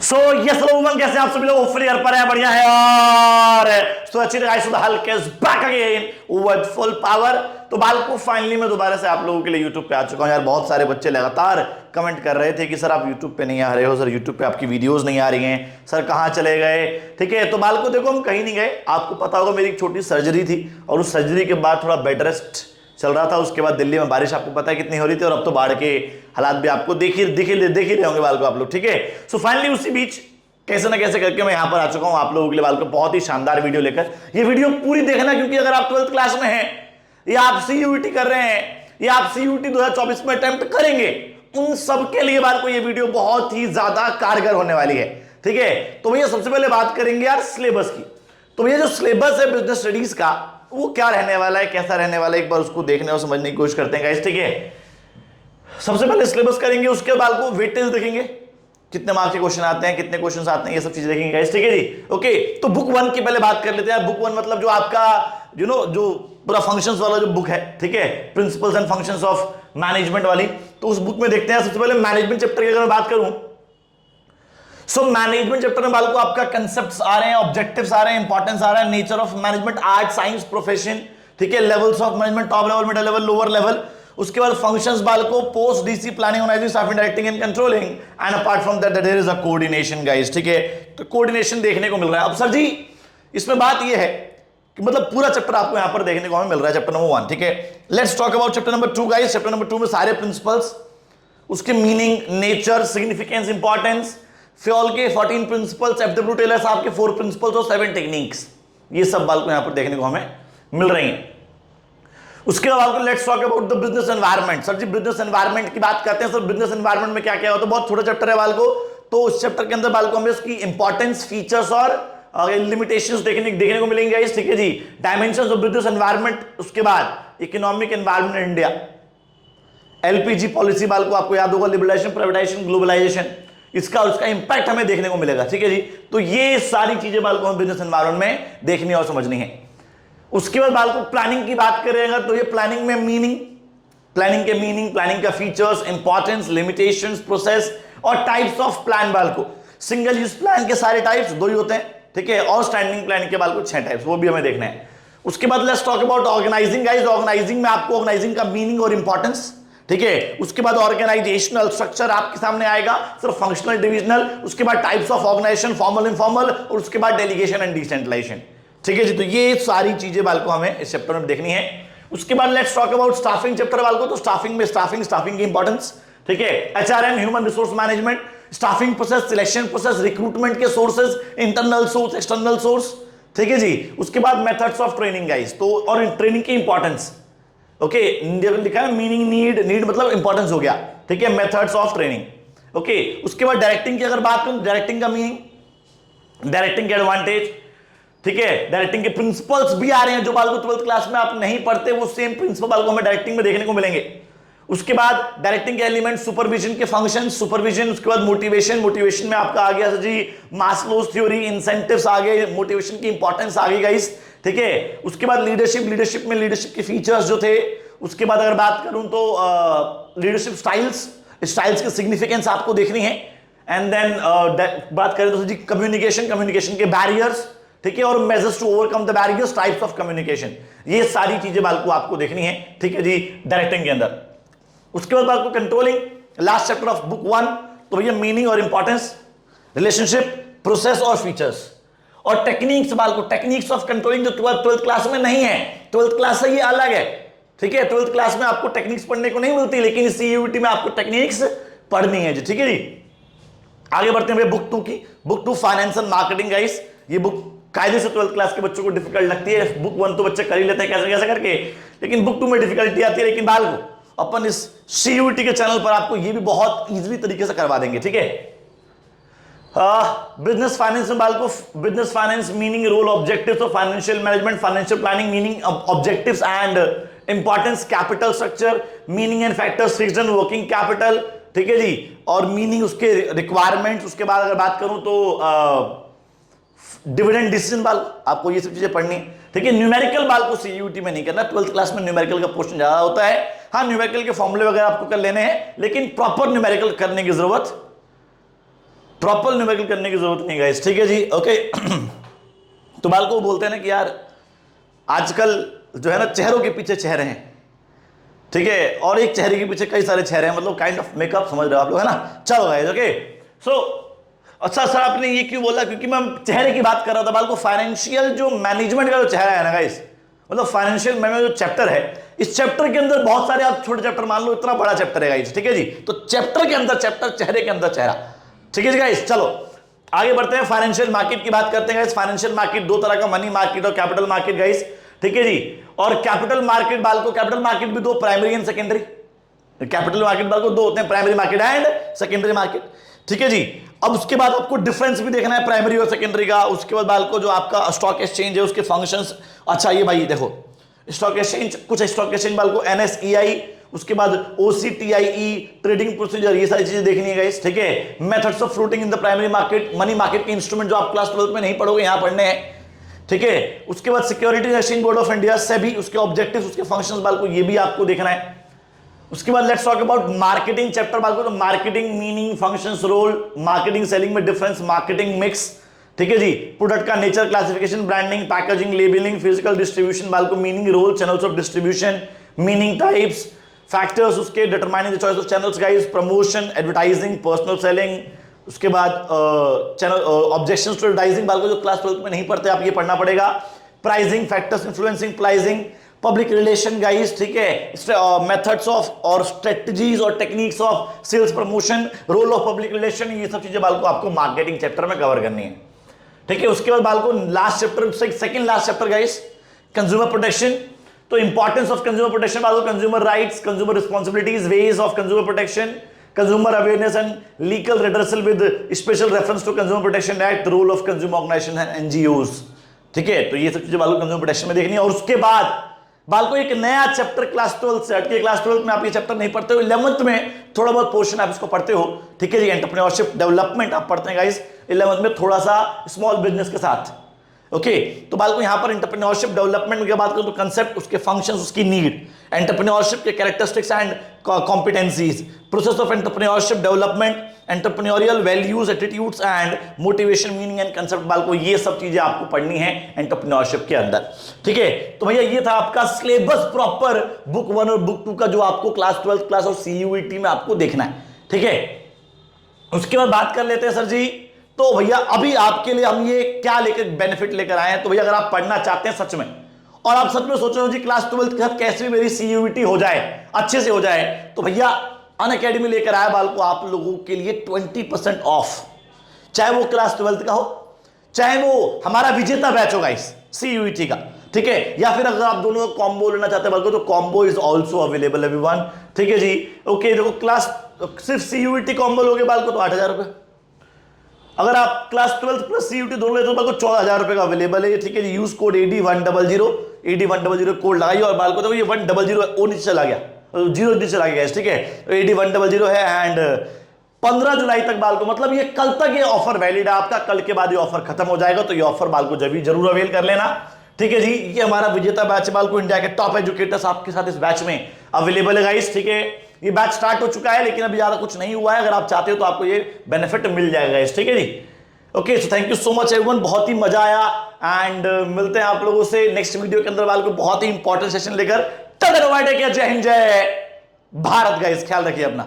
So yes लोगन, कैसे आप सभी लोग होपफुली घर पर है, बढ़िया है। और सो अच्छी guys, so the Hulk is back again with full power. तो बाल को फाइनली मैं दोबारा से आप लोगों के लिए यूट्यूब पे आ चुका हूं। यार बहुत सारे बच्चे लगातार कमेंट कर रहे थे कि सर आप यूट्यूब पे नहीं आ रहे हो, सर यूट्यूब पे आपकी वीडियोस नहीं आ रही हैं, सर कहां चले गए। ठीक है, तो बाल को देखो हम कहीं नहीं गए। आपको पता होगा मेरी एक छोटी सर्जरी थी और उस सर्जरी के बाद थोड़ा बेड रेस्ट चल रहा था। उसके बाद दिल्ली में बारिश आपको पता है कितनी हो रही थी, और अब तो बाढ़ के हालात भी आपको देख ही रहे होंगे बाल को आप लोग। ठीक है, सो फाइनली उसी बीच कैसे ना कैसे करके मैं यहां पर आ चुका हूं आप लोगों के लिए बाल को बहुत ही शानदार वीडियो लेकर। ये वीडियो पूरी देखना, क्योंकि अगर आप 12th क्लास में हैं या आप सीयूईटी कर रहे हैं या आप सीयूईटी 2024 में अटेम्प्ट करेंगे, उन सबके लिए बाल को ये वीडियो बहुत ही ज्यादा कारगर होने वाली है। ठीक है, तो भैया सबसे पहले बात करेंगे यार सिलेबस की। तो भैया जो सिलेबस है बिजनेस स्टडीज का, वो क्या रहने वाला है, कैसा रहने वाला है, एक बार उसको देखने और समझने की कोशिश करते हैं गाइस। ठीक है, सबसे पहले सिलेबस करेंगे, उसके बाद को वेटेज देखेंगे, कितने मार्क्स के क्वेश्चन आते हैं, कितने क्वेश्चंस आते हैं, ये सब चीजें देखेंगे गाइस। ठीक है जी, ओके। तो बुक 1 की पहले बात कर लेते हैं। बुक 1 मतलब जो आपका जो पूरा फंक्शंस वाला जो बुक है, ठीक है, principles and functions of management वाली। तो उस बुक में देखते हैं सबसे पहले मैनेजमेंट चैप्टर की अगर मैं बात करूं, सो मैनेजमेंट चैप्टर में बाल को आपका कंसेप्ट्स आ रहे हैं, ऑब्जेक्टिव्स आ रहे हैं, इंपॉर्टेंस आ रहा है, nature of management, art, science, profession, ठीक है, levels of management, top level, middle level, lower level. उसके बाद फंक्शंस बाल को पोस्ट डीसी, planning, organising, staffing, directing and controlling, and apart from that there is a coordination guys. ठीक है, तो कोऑर्डिनेशन देखने को मिल रहा है। अब सर जी इसमें बात यह है कि मतलब पूरा चैप्टर आपको यहां पर देखने को हमें मिल रहा है, चैप्टर नंबर 1। ठीक है, let's talk about chapter number 2 guys. Chapter number 2 में सारे प्रिंसिपल्स, उसके meaning, nature, significance, importance, Fayol के 14 प्रिंसिपल्स, एफडब्ल्यू टेलर साहब के 4 प्रिंसिपल्स और 7 टेक्निक्स, ये सब बाल को यहां पर देखने को हमें मिल रही हैं। उसके बाद let's talk about the business environment. Sir ji business environment की बात करते हैं, सर बिजनेस एनवायरनमेंट में क्या क्या होता है, बहुत छोटा चैप्टर है बाल को। तो उस चैप्टर के अंदर बाल को हमें उसकी इंपॉर्टेंस, फीचर्स और लिमिटेशंस देखने को मिलेंगे गाइस। ठीक है जी, डायमेंशंस ऑफ बिजनेस एनवायरनमेंट, उसके बाद economic environment India, LPG policy बाल को आपको याद होगा, लिबरलाइजेशन, प्राइवेटाइजेशन, ग्लोबलाइजेशन, इसका उसका इंपैक्ट हमें देखने को मिलेगा। ठीक है जी, तो ये सारी चीजें बाल को हमें बिजनेस एनवायरनमेंट में देखनी और समझनी है। उसके बाद बाल को प्लानिंग की बात करेगा, तो ये प्लानिंग में मीनिंग, प्लानिंग के मीनिंग, प्लानिंग का फीचर्स, इंपॉर्टेंस, लिमिटेशंस, प्रोसेस और टाइप्स ऑफ प्लान बाल को। सिंगल यूज प्लान के सारे टाइप्स 2 ही होते हैं, ठीक है, और स्टैंडिंग प्लानिंग के बाल को 6 टाइप्स, वो भी हमें देखना है। उसके बाद let's talk about organising guys. Organising में आपको ऑर्गेनाइजिंग का मीनिंग और इंपॉर्टेंस, ठीक है। उसके बाद ऑर्गेनाइजेशनल स्ट्रक्चर आपके सामने आएगा, सिर्फ फंक्शनल, डिविजनल। उसके बाद types of organisation, formal, informal, और उसके बाद डेलीगेशन एंड डिसेंट्रलाइजेशन। ठीक है जी, तो ये सारी चीजें बाल को हमें इस चैप्टर में देखनी है। उसके बाद let's talk about staffing chapter बाल को। तो स्टाफिंग में स्टाफिंग की इंपॉर्टेंस, ठीक है, HRM, human resource management, staffing process, selection process, recruitment के sources, internal source, external source, ठीक है जी। उसके बाद मेथड्स ऑफ ट्रेनिंग गाइस, तो और ट्रेनिंग की इंपॉर्टेंस, ओके, लिखा है मीनिंग, नीड मतलब इंपॉर्टेंस हो गया, ठीक है, मेथड्स ऑफ ट्रेनिंग, ओके। उसके बाद डायरेक्टिंग की अगर बात करूं, डायरेक्टिंग का मीनिंग, डायरेक्टिंग के एडवांटेज, ठीक है, डायरेक्टिंग के प्रिंसिपल्स भी आ रहे हैं जो बाल को 12th क्लास में आप नहीं पढ़ते, वो सेम प्रिंसिपल बाल को हमें डायरेक्टिंग में देखने को मिलेंगे। उसके बाद डायरेक्टिंग के एलिमेंट, सुपरविजन के फंक्शन, सुपरविजन, उसके बाद मोटिवेशन, मोटिवेशन में आपका आ गया जी मास्लोस थ्योरी, इंसेंटिव्स आ गए, मोटिवेशन की इंपॉर्टेंस आ गई गाइस, ठीक है। उसके बाद लीडरशिप, लीडरशिप में लीडरशिप के फीचर्स जो थे। उसके बाद अगर बात करूं तो लीडरशिप स्टाइल्स, स्टाइल्स की सिग्निफिकेंस आपको देखनी है। एंड देन बात करें तो जी कम्युनिकेशन, कम्युनिकेशन के बैरियर्स, ठीक है, और measures to overcome the barriers, types of communication, ये सारी चीजें बाल को आपको देखनी है, ठीक है जी, डायरेक्टिंग के अंदर। उसके बाद बात को controlling, last chapter of book 1। तो भैया मीनिंग और इंपॉर्टेंस, रिलेशनशिप, प्रोसेस और फीचर्स, और टेक्निक्स बाल को, टेक्निक्स ऑफ कंट्रोलिंग जो 12th क्लास में नहीं है, 12th क्लास से ये अलग है, ठीक है। 12th क्लास में आपको टेक्निक्स पढ़ने को नहीं मिलती, लेकिन सीयूईटी में आपको टेक्निक्स पढ़नी है जी, ठीक है जी। आगे बढ़ते हैं बुक 2 की। Book 2 finance and marketing guys. ये बुक कायदे से 12th क्लास के बच्चों को डिफिकल्ट लगती है। बुक 1 तो बच्चे कर ही लेते हैं कैसे कैसे करके, लेकिन बुक 2 में डिफिकल्टी आती है। लेकिन बाल को अपन इस सीयूईटी के चैनल पर आपको ये भी बहुत इजीली तरीके से करवा देंगे, ठीक है। बिजनेस फाइनेंस में बाल को business finance meaning, role, objectives of financial management, financial planning, meaning, objectives and importance, capital structure, meaning and factors, fixed and working capital, ठीक है जी, और मीनिंग, उसके रिक्वायरमेंट्स। उसके बाद अगर बात करूं तो डिविडेंड डिसीजन बाल, आपको ये सब चीजें पढ़नी है, ठीक है। न्यूमेरिकल बाल को सीयूईटी में नहीं करना, 12th क्लास में न्यूमेरिकल का पोर्शन ज्यादा होता है। हाँ, न्यूमेरिकल के फॉर्मूले वगैरह आपको कर लेने हैं, लेकिन प्रॉपर न्यूमेरिकल करने की जरूरत प्रॉपर न्यूमेरिकल करने की जरूरत नहीं गाइस, ठीक है जी, ओके। तो बालको बोलते हैं ना कि यार आजकल जो है ना चेहरों के पीछे चेहरे हैं, ठीक है, और एक चेहरे के पीछे कई सारे चेहरे हैं, मतलब काइंड ऑफ मेकअप, समझ रहे हो आप लोग, है ना। चलो गाइस, ओके। सो अच्छा सर आपने ये क्यों बोला, क्योंकि मैं चेहरे की बात कर रहा था बालको। फाइनेंशियल जो मैनेजमेंट का जो चेहरा है ना गाइस, मतलब फाइनेंशियल मैनेजमेंट जो चैप्टर है, इस चैप्टर के अंदर बहुत सारे, आप छोटे चैप्टर मान लो, इतना बड़ा चैप्टर है गाइस, ठीक है जी। तो चैप्टर के अंदर चैप्टर, चेहरे के अंदर चेहरा, ठीक है जी गाइस। चलो आगे बढ़ते हैं, फाइनेंशियल मार्केट की बात करते हैं गाइस। फाइनेंशियल मार्केट दो तरह का, मनी मार्केट और कैपिटल मार्केट गाइस, ठीक है जी। और कैपिटल मार्केट बालको, कैपिटल मार्केट भी दो, primary and secondary. Capital market बालको दो होते हैं, primary market and secondary market, ठीक है जी। अब उसके बाद आपको डिफरेंस भी देखना है प्राइमरी और सेकेंडरी का। उसके बाद बालको जो आपका स्टॉक एक्सचेंज है उसके फंक्शंस, अच्छा ये भाई देखो स्टॉक एक्सचेंज, कुछ स्टॉक एक्सचेंज बालको NSEI, उसके बाद OCTIE, ट्रेडिंग प्रोसीजर, ये सारी चीजें देखनी है गाइस, ठीक है। Methods of floating in the primary market, money market के इंस्ट्रूमेंट जो आप क्लास 12 में नहीं पढ़ोगे यहां पढ़ने हैं, ठीक है। उसके बाद securities exchange board of India से भी उसके ऑब्जेक्टिव्स, उसके फंक्शंस बालको ये भी आपको देखना है। उसके बाद let's talk about marketing chapter बालको। तो marketing meaning, functions, role, marketing selling में डिफरेंस, मार्केटिंग मिक्स, ठीक है जी। प्रोडक्ट का nature, classification, branding, packaging, labelling, physical distribution बालको, meaning, role, channels of distribution, meaning types, factors उसके, determining the choice of channels guys, promotion, advertising, personal selling. उसके बाद channel objections to advertising बालको, जो क्लास 12 में नहीं पढ़ते आप ये पढ़ना पड़ेगा। Pricing, factors influencing pricing, public relation guys, ठीक है। मेथड्स ऑफ और स्ट्रेटजीज और techniques of sales promotion, role of public relation, ये सब चीजें बालको आपको मार्केटिंग चैप्टर में कवर करनी है, ठीक है। उसके बाद बालको last chapter, second last chapter guys, consumer protection. तो इंपॉर्टेंस ऑफ कंज्यूमर प्रोटेक्शन बालको, consumer rights, consumer responsibilities, ways of consumer protection, consumer awareness and legal redressal with special reference to consumer protection act, role of consumer organisation and NGOs, ठीक है। तो ये सब चीजें बालको consumer protection में देखनी है। और उसके बाद बालको एक नया चैप्टर क्लास 12 से हटके, क्लास 12 में आप ये चैप्टर नहीं पढ़ते हो, 11th में थोड़ा बहुत पोर्शन आप इसको पढ़ते हो, ठीक है जी। एंटरप्रेन्योरशिप डेवलपमेंट आप पढ़ते हैं गाइस 11th में, थोड़ा सा स्मॉल बिजनेस के साथ, ओके। तो बालको यहां पर एंटरप्रेन्योरशिप डेवलपमेंट की बात करूं तो कंसेप्ट, उसके फंक्शंस, उसकी नीड, एंटरप्रेन्योरशिप के characteristics and competencies, process of entrepreneurship development, entrepreneurial values, attitudes and motivation, meaning and concept बालको, ये सब चीजें आपको पढ़नी है एंटरप्रेन्योरशिप के अंदर, ठीक है। तो भैया ये था आपका सिलेबस प्रॉपर बुक 1 और बुक 2 का, जो आपको क्लास 12 क्लास और CUET में आपको देखना है, ठीक है। उसके बाद बात कर लेते हैं सर जी, तो भैया अभी आपके लिए हम ये क्या लेकर बेनिफिट लेकर आए हैं। तो भैया अगर आप पढ़ना चाहते हैं सच में, और आप सच में सोच रहे हो जी क्लास 12 के साथ कैसे भी मेरी CUET हो जाए, अच्छे से हो जाए, तो भैया अनअकैडमी लेकर आया बालको आप लोगों के लिए 20% ऑफ, चाहे वो क्लास 12 का हो, चाहे वो हमारा विजेता बैच हो गाइस CUET का, ठीक है। या फिर अगर आप दोनों का कॉम्बो लेना चाहते हैं बालको, तो combo is also available everyone, ठीक है जी, ओके। देखो क्लास सिर्फ CUET कॉम्बो लोगे बालको तो 8,000 रुपए, अगर आप क्लास 12 प्लस CUET दोनों लेते हो बालको 14,000 रुपए का अवेलेबल है, ठीक है जी। यूज कोड AD100 कोड लगाइए, और बालको देखो ये 100 ओ नीचे चला गया, 0 नीचे चला गया, ठीक है। AD100 है एंड 15 जुलाई तक बालको, मतलब ये कल तक ये ऑफर वैलिड है आपका, कल के बाद ये ऑफर खत्म हो जाएगा। तो ये ऑफर बालको जरूर अवेल कर लेना, ठीक है जी। ये हमारा विजेता बैच है बालको, इंडिया के टॉप एजुकेटर्स आपके साथ इस बैच में अवेलेबल है गाइस, ठीक है। ये बैच स्टार्ट हो चुका है लेकिन अभी ज्यादा कुछ नहीं हुआ है, अगर आप चाहते हो तो आपको ये बेनिफिट मिल जाएगा गाइस, ठीक है जी। Okay, so thank you so much everyone, बहुत ही मजा आया एंड मिलते हैं आप लोगों से नेक्स्ट वीडियो के अंदर बालको बहुत ही इंपॉर्टेंट सेशन लेकर। जय हिंद जय भारत गाइस, ख्याल रखिए अपना।